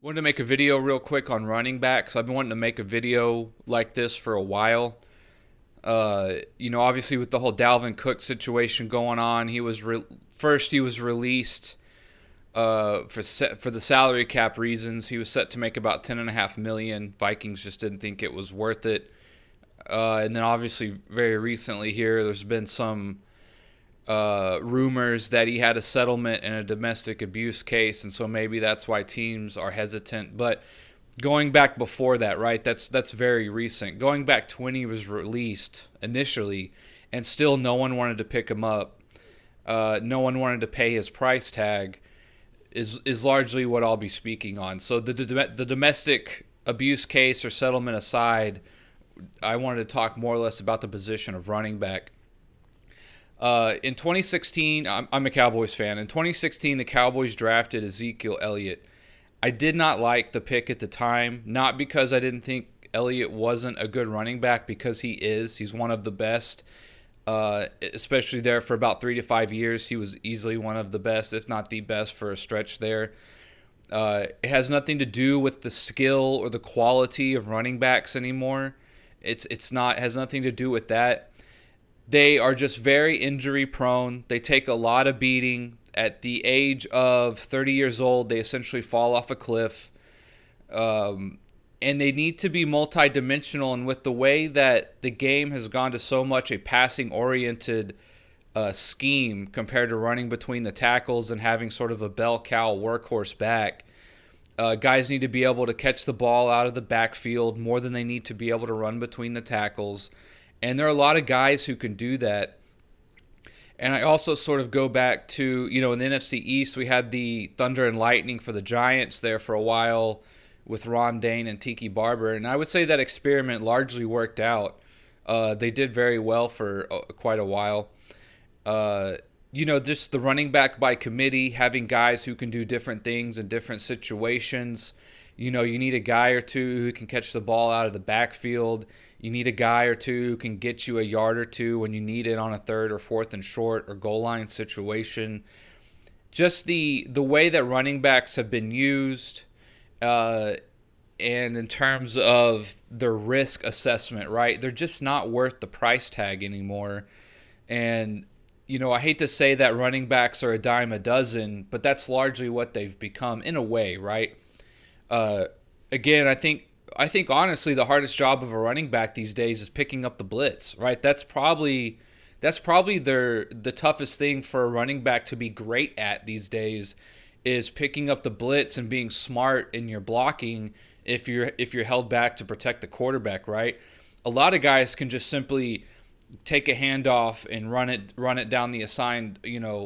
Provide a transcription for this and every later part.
Wanted to make a video real quick on running backs. I've been wanting to make a video like this for a while. Obviously with the whole Dalvin Cook situation going on, first he was released for the salary cap reasons. He was set to make about 10.5 million. Vikings just didn't think it was worth it. And then obviously very recently here, there's been some rumors that he had a settlement in a domestic abuse case, and so maybe that's why teams are hesitant. But going back before that, right? That's very recent. Going back to when he was released initially, and still no one wanted to pick him up. No one wanted to pay his price tag. Is largely what I'll be speaking on. So the domestic abuse case or settlement aside, I wanted to talk more or less about the position of running back. In 2016, I'm a Cowboys fan. In 2016, the Cowboys drafted Ezekiel Elliott. I did not like the pick at the time, not because I didn't think Elliott wasn't a good running back, because he is. He's one of the best, especially there for about 3 to 5 years. He was easily one of the best, if not the best, for a stretch there. It has nothing to do with the skill or the quality of running backs anymore. It has nothing to do with that. They are just very injury prone. They take a lot of beating. At the age of 30 years old, they essentially fall off a cliff. And they need to be multidimensional. And with the way that the game has gone to so much a passing-oriented scheme compared to running between the tackles and having sort of a bell cow workhorse back, guys need to be able to catch the ball out of the backfield more than they need to be able to run between the tackles. And there are a lot of guys who can do that. And I also sort of go back to, in the NFC East, we had the Thunder and Lightning for the Giants there for a while with Ron Dane and Tiki Barber. And I would say that experiment largely worked out. They did very well for quite a while. Just the running back by committee, having guys who can do different things in different situations. You need a guy or two who can catch the ball out of the backfield. You need a guy or two who can get you a yard or two when you need it on a third or fourth and short or goal line situation. Just the way that running backs have been used, and in terms of their risk assessment, right? They're just not worth the price tag anymore. And, I hate to say that running backs are a dime a dozen, but that's largely what they've become in a way, right? Again, I think honestly the hardest job of a running back these days is picking up the blitz, right? That's probably the toughest thing for a running back to be great at these days, is picking up the blitz and being smart in your blocking if you're held back to protect the quarterback, right? A lot of guys can just simply take a handoff and run it down the assigned,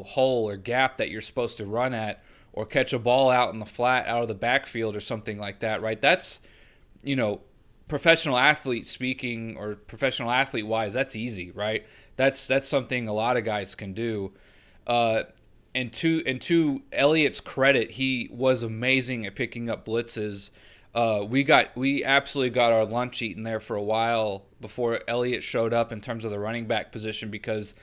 hole or gap that you're supposed to run at, or catch a ball out in the flat out of the backfield or something like that, right? That's, professional athlete speaking, or professional athlete wise, that's easy, right? That's something a lot of guys can do. And to Elliott's credit, he was amazing at picking up blitzes. We absolutely got our lunch eaten there for a while before Elliott showed up in terms of the running back position, because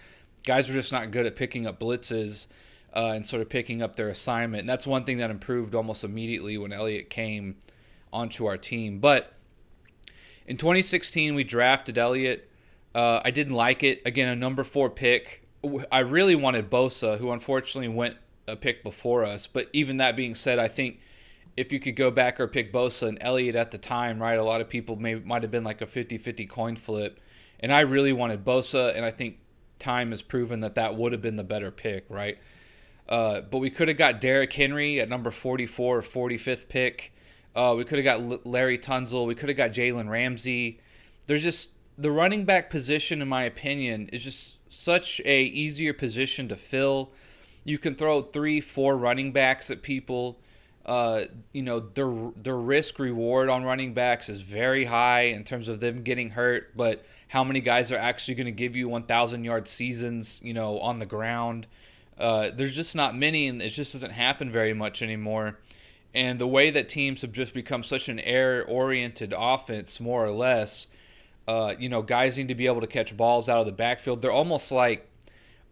guys were just not good at picking up blitzes. And sort of picking up their assignment. And that's one thing that improved almost immediately when Elliott came onto our team. But in 2016, we drafted Elliott. I didn't like it. Again, a number 4 pick. I really wanted Bosa, who unfortunately went a pick before us. But even that being said, I think if you could go back or pick Bosa and Elliott at the time, right, a lot of people might have been like a 50-50 coin flip. And I really wanted Bosa, and I think time has proven that would have been the better pick, right? But we could have got Derrick Henry at number 44 or 45th pick. We could have got Larry Tunzel. We could have got Jalen Ramsey. There's just, the running back position, in my opinion, is just such a easier position to fill. You can throw 3-4 running backs at people. Their risk reward on running backs is very high in terms of them getting hurt, but how many guys are actually going to give you 1,000-yard seasons, on the ground? There's just not many, and it just doesn't happen very much anymore. And the way that teams have just become such an air-oriented offense, more or less, guys need to be able to catch balls out of the backfield. They're almost like,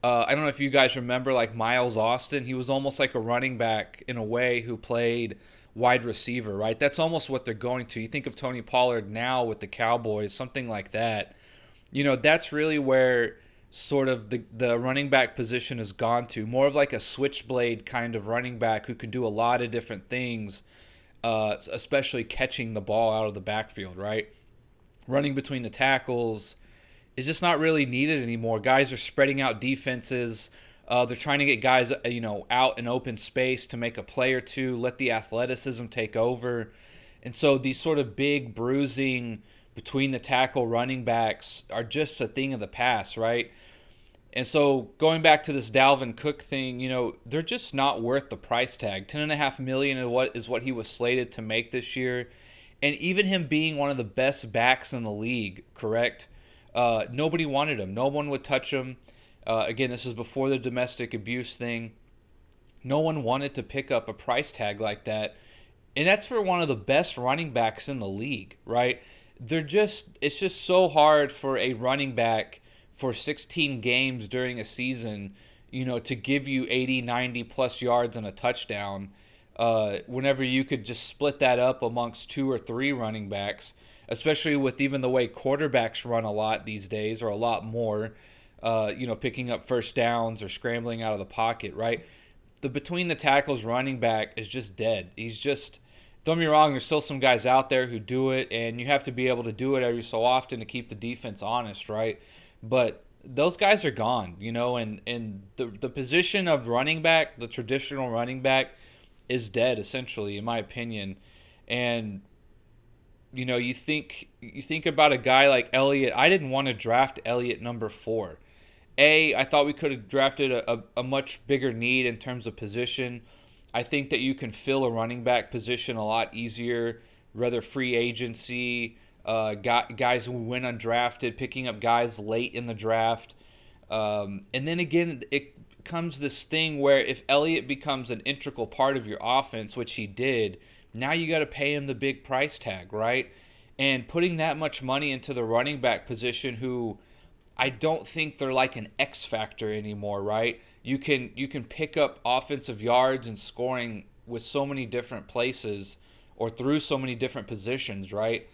I don't know if you guys remember, like Miles Austin. He was almost like a running back in a way who played wide receiver, right? That's almost what they're going to. You think of Tony Pollard now with the Cowboys, something like that. That's really where sort of the running back position has gone to. More of like a switchblade kind of running back who can do a lot of different things, especially catching the ball out of the backfield, right? Running between the tackles is just not really needed anymore. Guys are spreading out defenses. They're trying to get guys, out in open space to make a play or two, let the athleticism take over. And so these sort of big bruising between the tackle running backs are just a thing of the past, right? And so going back to this Dalvin Cook thing, they're just not worth the price tag. $10.5 million is what he was slated to make this year. And even him being one of the best backs in the league, correct? Nobody wanted him. No one would touch him. Again, this is before the domestic abuse thing. No one wanted to pick up a price tag like that. And that's for one of the best running backs in the league, right? It's just so hard for a running back for 16 games during a season, to give you 80, 90 plus yards and a touchdown, whenever you could just split that up amongst 2 or 3 running backs, especially with even the way quarterbacks run a lot these days, or a lot more, picking up first downs or scrambling out of the pocket, right? The between the tackles running back is just dead. He's just, don't get me wrong, there's still some guys out there who do it, and you have to be able to do it every so often to keep the defense honest, right? But those guys are gone, and the position of running back, the traditional running back, is dead, essentially, in my opinion. And you think about a guy like Elliott. I didn't want to draft Elliott number 4. I thought we could have drafted a much bigger need in terms of position. I think that you can fill a running back position a lot easier, whether free agency, guys who went undrafted, picking up guys late in the draft. And then again, it comes this thing where if Elliott becomes an integral part of your offense, which he did, now you got to pay him the big price tag, right? And putting that much money into the running back position, who I don't think they're like an X factor anymore, right? You can pick up offensive yards and scoring with so many different places or through so many different positions, right?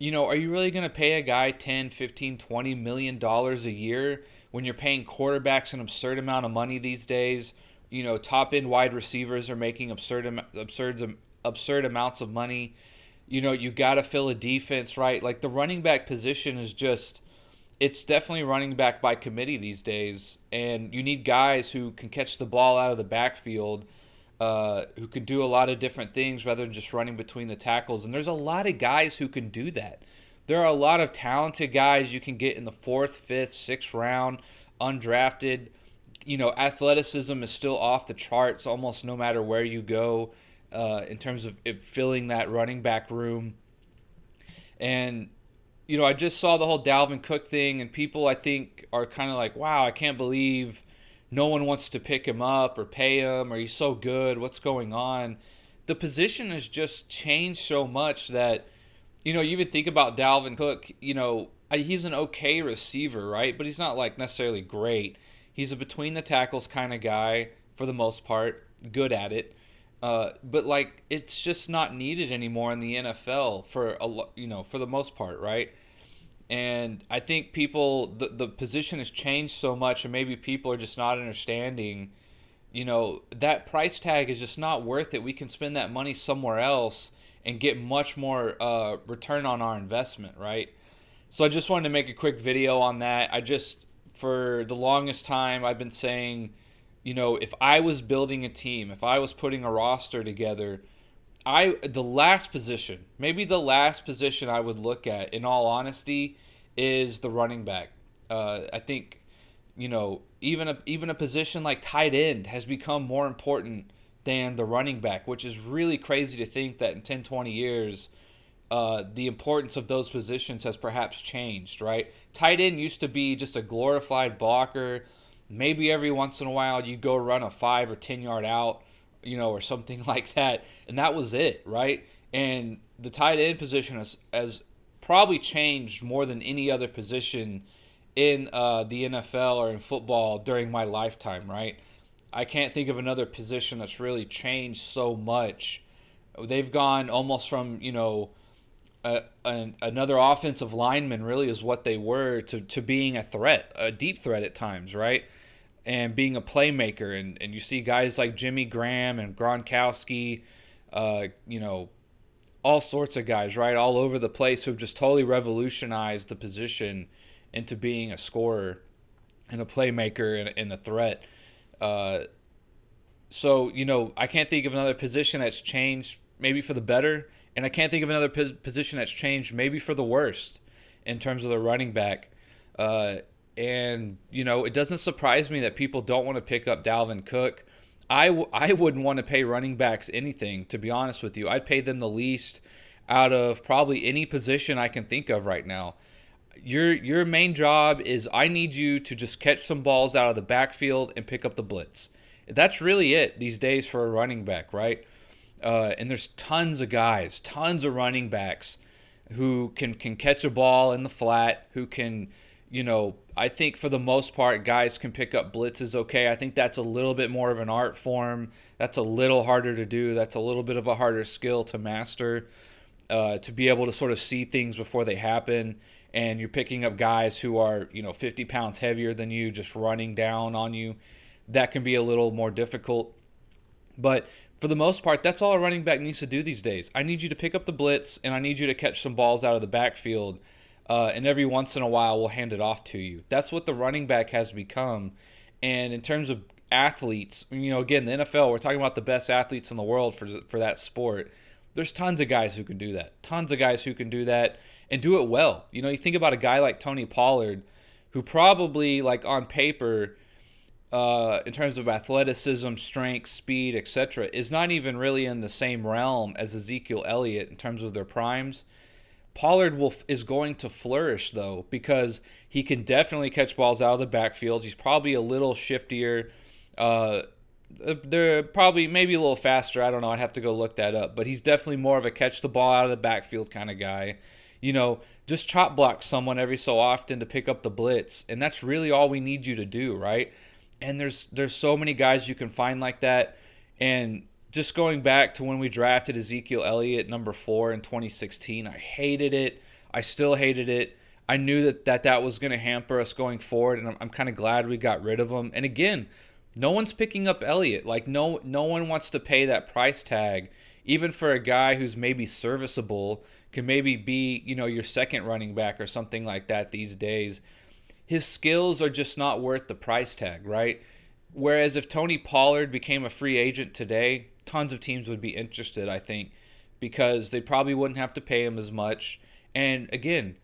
Are you really going to pay a guy 10, 15, 20 million dollars a year when you're paying quarterbacks an absurd amount of money these days? Top end wide receivers are making absurd amounts of money. You got to fill a defense, right? Like the running back position is just, it's definitely running back by committee these days, and you need guys who can catch the ball out of the backfield, who can do a lot of different things rather than just running between the tackles. And there's a lot of guys who can do that. There are a lot of talented guys you can get in the 4th, 5th, 6th round, undrafted. Athleticism is still off the charts almost no matter where you go, in terms of it filling that running back room. And I just saw the whole Dalvin Cook thing, and people, I think, are kind of like, wow, I can't believe no one wants to pick him up or pay him, or he's so good. What's going on? The position has just changed so much that, you even think about Dalvin Cook, he's an okay receiver, right? But he's not like necessarily great. He's a between the tackles kind of guy for the most part, good at it. But like, it's just not needed anymore in the NFL for for the most part, right? And I think the position has changed so much, and maybe people are just not understanding, that price tag is just not worth it. We can spend that money somewhere else and get much more return on our investment, right? So I just wanted to make a quick video on that. For the longest time, I've been saying, if I was building a team, if I was putting a roster together, the last position I would look at, in all honesty, is the running back. I think, even a position like tight end has become more important than the running back, which is really crazy to think that in 10, 20 years, the importance of those positions has perhaps changed, right? Tight end used to be just a glorified blocker. Maybe every once in a while you go run a 5 or 10 yard out, or something like that, and that was it, right? And the tight end position has probably changed more than any other position in the NFL or in football during my lifetime, right? I can't think of another position that's really changed so much They've gone almost from, another offensive lineman really is what they were to being a threat, a deep threat at times, right? And being a playmaker. And you see guys like Jimmy Graham and Gronkowski, uh, you know, all sorts of guys, right, all over the place who've just totally revolutionized the position into being a scorer and a playmaker and a threat. Uh, so, I can't think of another position that's changed maybe for the better, and I can't think of another position that's changed maybe for the worst in terms of the running back. Uh, and, it doesn't surprise me that people don't want to pick up Dalvin Cook. I wouldn't want to pay running backs anything, to be honest with you. I'd pay them the least out of probably any position I can think of right now. Your main job is I need you to just catch some balls out of the backfield and pick up the blitz. That's really it these days for a running back, right? And there's tons of guys, tons of running backs who can catch a ball in the flat, who can, I think for the most part, guys can pick up blitzes okay. I think that's a little bit more of an art form. That's a little harder to do. That's a little bit of a harder skill to master, to be able to sort of see things before they happen. And you're picking up guys who are, 50 pounds heavier than you, just running down on you. That can be a little more difficult. But for the most part, that's all a running back needs to do these days. I need you to pick up the blitz, and I need you to catch some balls out of the backfield. And every once in a while, we'll hand it off to you. That's what the running back has become. And in terms of athletes, again, the NFL, we're talking about the best athletes in the world for that sport. There's tons of guys who can do that. Tons of guys who can do that and do it well. You think about a guy like Tony Pollard, who probably, like on paper, in terms of athleticism, strength, speed, etc., is not even really in the same realm as Ezekiel Elliott in terms of their primes. Pollard is going to flourish, though, because he can definitely catch balls out of the backfield. He's probably a little shiftier. They're probably maybe a little faster. I don't know. I'd have to go look that up. But he's definitely more of a catch the ball out of the backfield kind of guy. Just chop block someone every so often to pick up the blitz. And that's really all we need you to do, right? And there's so many guys you can find like that. And just going back to when we drafted Ezekiel Elliott number 4 in 2016, I hated it. I still hated it. I knew that was going to hamper us going forward, and I'm kind of glad we got rid of him. And again, no one's picking up Elliott. Like no one wants to pay that price tag, even for a guy who's maybe serviceable, can maybe be, your second running back or something like that these days. His skills are just not worth the price tag, right? Whereas if Tony Pollard became a free agent today, tons of teams would be interested, I think, because they probably wouldn't have to pay him as much. And again,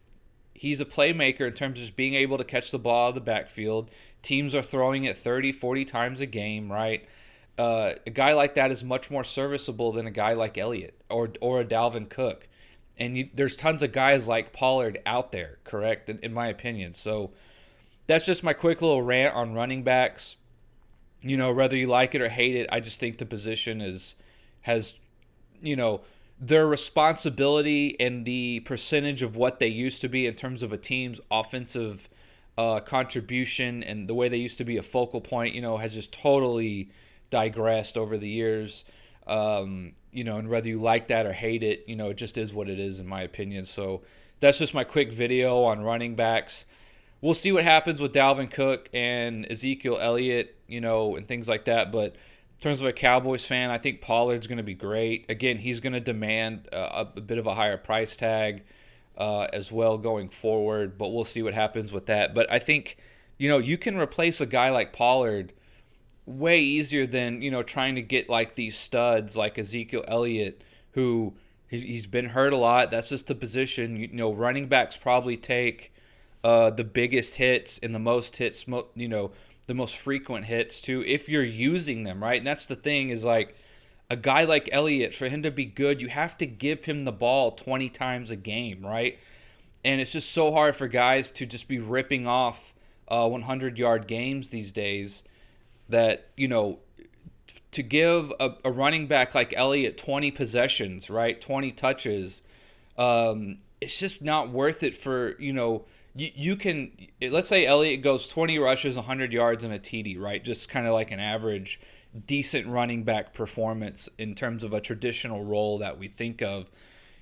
he's a playmaker in terms of just being able to catch the ball out of the backfield. Teams are throwing it 30, 40 times a game, right? A guy like that is much more serviceable than a guy like Elliott or a Dalvin Cook. And there's tons of guys like Pollard out there, correct, in my opinion. So that's just my quick little rant on running backs. Whether you like it or hate it, I just think the position has their responsibility and the percentage of what they used to be in terms of a team's offensive contribution and the way they used to be a focal point, has just totally digressed over the years. And whether you like that or hate it, it just is what it is in my opinion. So that's just my quick video on running backs. We'll see what happens with Dalvin Cook and Ezekiel Elliott, and things like that. But in terms of a Cowboys fan, I think Pollard's going to be great. Again, he's going to demand a bit of a higher price tag as well going forward. But we'll see what happens with that. But I think, you can replace a guy like Pollard way easier than, trying to get like these studs like Ezekiel Elliott, who he's been hurt a lot. That's just the position. Running backs probably take the biggest hits and the most hits, the most frequent hits too, if you're using them, right? And that's the thing is like a guy like Elliott, for him to be good, you have to give him the ball 20 times a game, right? And it's just so hard for guys to just be ripping off 100-yard games these days that, to give a running back like Elliott 20 possessions, right? 20 touches, it's just not worth it for, you can, let's say Elliott goes 20 rushes, 100 yards, and a TD, right? Just kind of like an average. decent running back performance in terms of a traditional role that we think of.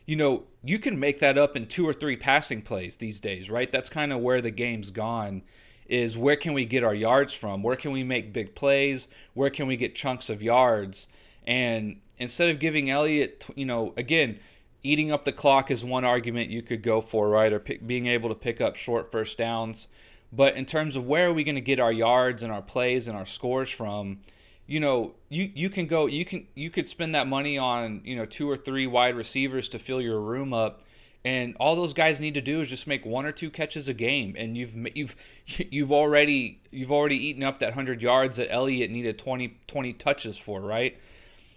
You can make that up in 2 or 3 passing plays these days, right? That's kind of where the game's gone, is where can we get our yards from? Where can we make big plays? Where can we get chunks of yards? And instead of giving Elliott, again, eating up the clock is one argument you could go for, right? Or being able to pick up short first downs. But in terms of where are we going to get our yards and our plays and our scores from, you can go, you could spend that money on 2 or 3 wide receivers to fill your room up, and all those guys need to do is just make 1 or 2 catches a game, and you've already eaten up that 100 yards that Elliott needed 20 touches for, right?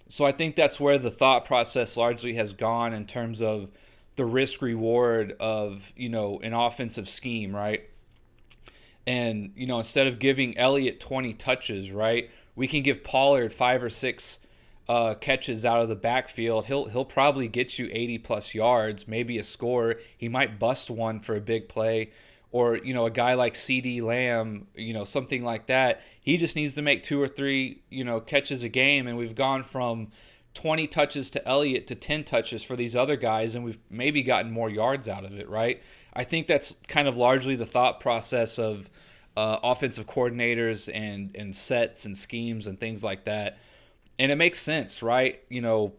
So I think that's where the thought process largely has gone in terms of the risk reward of an offensive scheme, right? And instead of giving Elliott 20 touches, right, we can give Pollard 5 or 6 catches out of the backfield. He'll probably get you 80 plus yards, maybe a score. He might bust one for a big play, or a guy like CD Lamb, something like that. He just needs to make 2 or 3 catches a game, and we've gone from 20 touches to Elliott to 10 touches for these other guys, and we've maybe gotten more yards out of it, right? I think that's kind of largely the thought process of offensive coordinators and sets and schemes and things like that. And it makes sense, right? You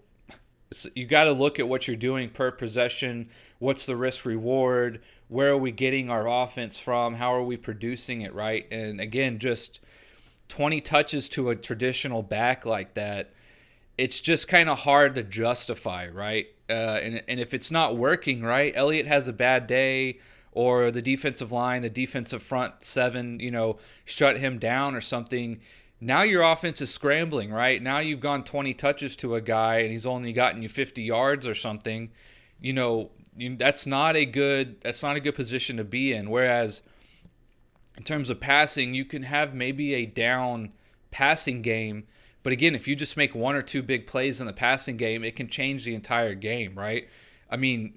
got to look at what you're doing per possession. What's the risk reward? Where are we getting our offense from? How are we producing it, right? And again, just 20 touches to a traditional back like that, it's just kind of hard to justify, right? And if it's not working, right, Elliott has a bad day, or the defensive line, the defensive front seven, shut him down or something. Now your offense is scrambling, right? Now you've gone 20 touches to a guy and he's only gotten you 50 yards or something. That's not a good position to be in. Whereas in terms of passing, you can have maybe a down passing game, but again, if you just make 1 or 2 big plays in the passing game, it can change the entire game, right? I mean,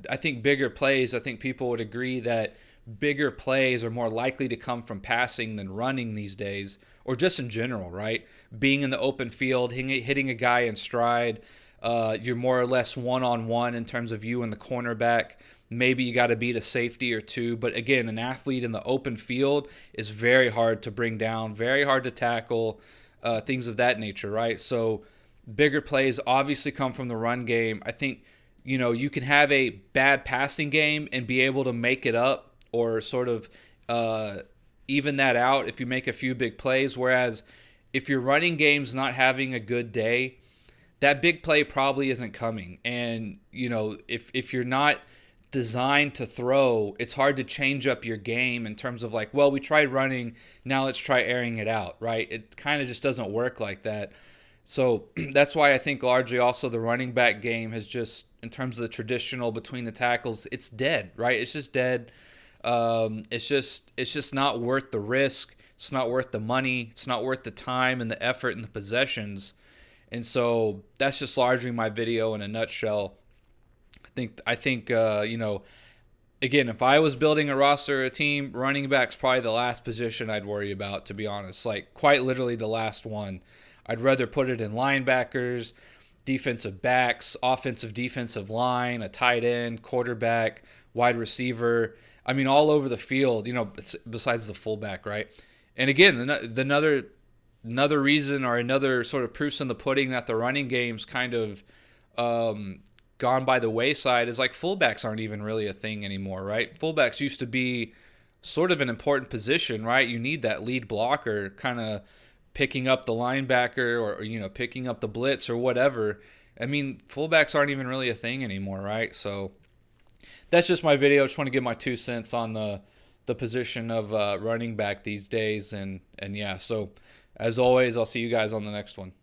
I think people would agree that bigger plays are more likely to come from passing than running these days, or just in general, right? Being in the open field, hitting a guy in stride, you're more or less one-on-one in terms of you and the cornerback. Maybe you got to beat a safety or 2, but again, an athlete in the open field is very hard to bring down, very hard to tackle, things of that nature, right? So bigger plays obviously come from the run game. I think you can have a bad passing game and be able to make it up, or sort of even that out if you make a few big plays. Whereas if your running game's not having a good day, that big play probably isn't coming. And if you're not designed to throw, it's hard to change up your game in terms of like, well, we tried running, now let's try airing it out, right? It kind of just doesn't work like that. So that's why I think largely also the running back game has just, in terms of the traditional between the tackles, it's dead, right? It's just dead. It's just not worth the risk. It's not worth the money. It's not worth the time and the effort and the possessions. And so that's just largely my video in a nutshell. I think again, if I was building a roster or a team, running back's probably the last position I'd worry about, to be honest. Like quite literally the last one. I'd rather put it in linebackers, defensive backs, offensive defensive line, a tight end, quarterback, wide receiver. I mean, all over the field, besides the fullback, right? And again, another reason, or another sort of proofs in the pudding that the running game's kind of gone by the wayside is like fullbacks aren't even really a thing anymore, right? Fullbacks used to be sort of an important position, right? You need that lead blocker kind of picking up the linebacker, or picking up the blitz or whatever. I mean, fullbacks aren't even really a thing anymore, right? So that's just my video. I just want to give my 2 cents on the position of running back these days. And yeah, so as always, I'll see you guys on the next one.